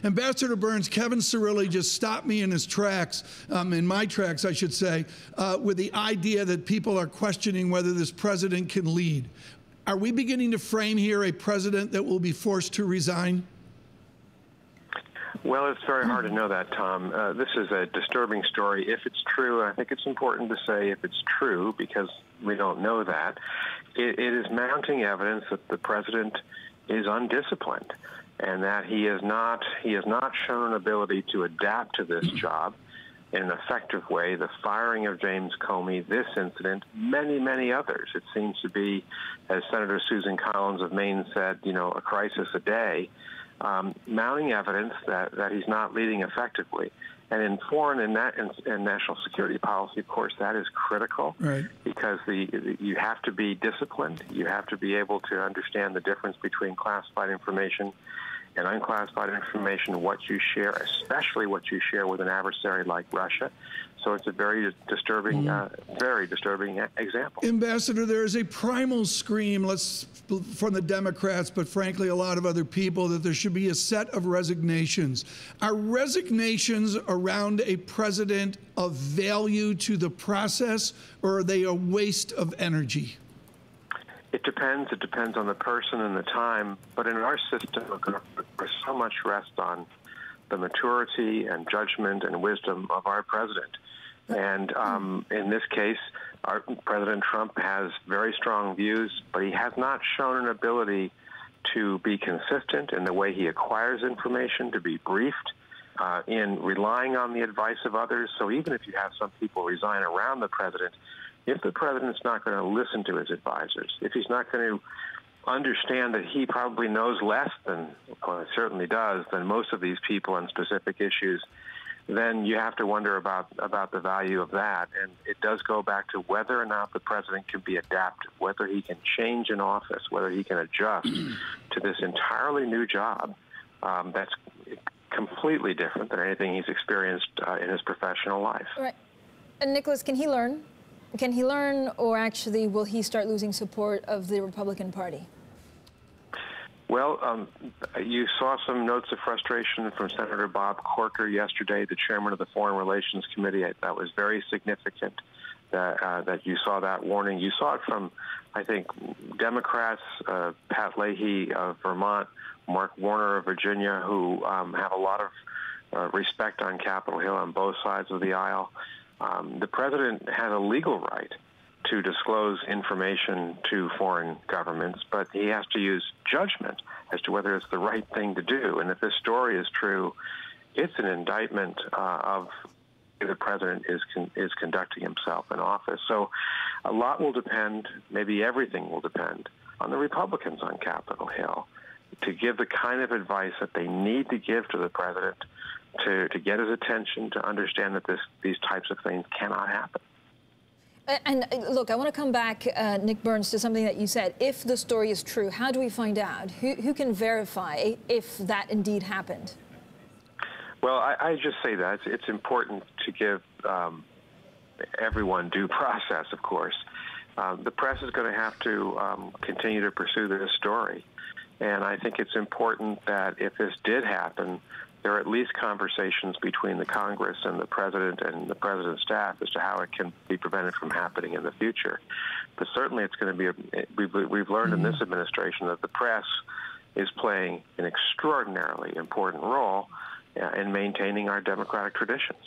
Ambassador Burns, Kevin Cirilli just stopped me in his tracks, in my tracks, I should say, with the idea that people are questioning whether this president can lead. Are we beginning to frame here a president that will be forced to resign? Well, it's very hard to know that, Tom. This is a disturbing story. If it's true, I think it's important to say if it's true, because we don't know that, it is mounting evidence that the president is undisciplined and that he has not shown an ability to adapt to this job in an effective way. The firing of James Comey, this incident, many, many others. It seems to be, as Senator Susan Collins of Maine said, a crisis a day. Mounting evidence that he's not leading effectively. And in foreign and national security policy, of course, that is critical, right? Because you have to be disciplined. You have to be able to understand the difference between classified information and unclassified information, what you share, especially what you share with an adversary like Russia. So it's a very disturbing example. Ambassador, there is a primal scream from the Democrats, but frankly a lot of other people, that there should be a set of resignations. Are resignations around a president of value to the process, or are they a waste of energy? It depends. It depends on the person and the time. But in our system, there's so much rest on the maturity and judgment and wisdom of our president. And in this case, our President Trump has very strong views, but he has not shown an ability to be consistent in the way he acquires information, to be briefed, in relying on the advice of others. So even if you have some people resign around the president, if the president's not going to listen to his advisors, if he's not going to understand that he probably knows less than, well, certainly does, than most of these people on specific issues, then you have to wonder about the value of that. And it does go back to whether or not the president can be adaptive, whether he can change in office, whether he can adjust to this entirely new job that's completely different than anything he's experienced in his professional life. Right. And Nicholas, can he learn? Can he learn, or actually will he start losing support of the Republican Party? Well, you saw some notes of frustration from Senator Bob Corker yesterday, the chairman of the Foreign Relations Committee. That was very significant that you saw that warning. You saw it from, I think, Democrats, Pat Leahy of Vermont, Mark Warner of Virginia, who have a lot of respect on Capitol Hill on both sides of the aisle. The president has a legal right to disclose information to foreign governments, but he has to use judgment as to whether it's the right thing to do. And if this story is true, it's an indictment of the president is conducting himself in office. So a lot will depend, maybe everything will depend, on the Republicans on Capitol Hill to give the kind of advice that they need to give to the president to get his attention, to understand that these types of things cannot happen. And look, I want to come back, Nick Burns, to something that you said. If the story is true, how do we find out? Who can verify if that indeed happened? Well, I just say that it's important to give everyone due process, of course. The press is going to have to continue to pursue this story. And I think it's important that if this did happen, there are at least conversations between the Congress and the president's staff as to how it can be prevented from happening in the future. But certainly it's going to be, we've learned in this administration that the press is playing an extraordinarily important role in maintaining our democratic traditions.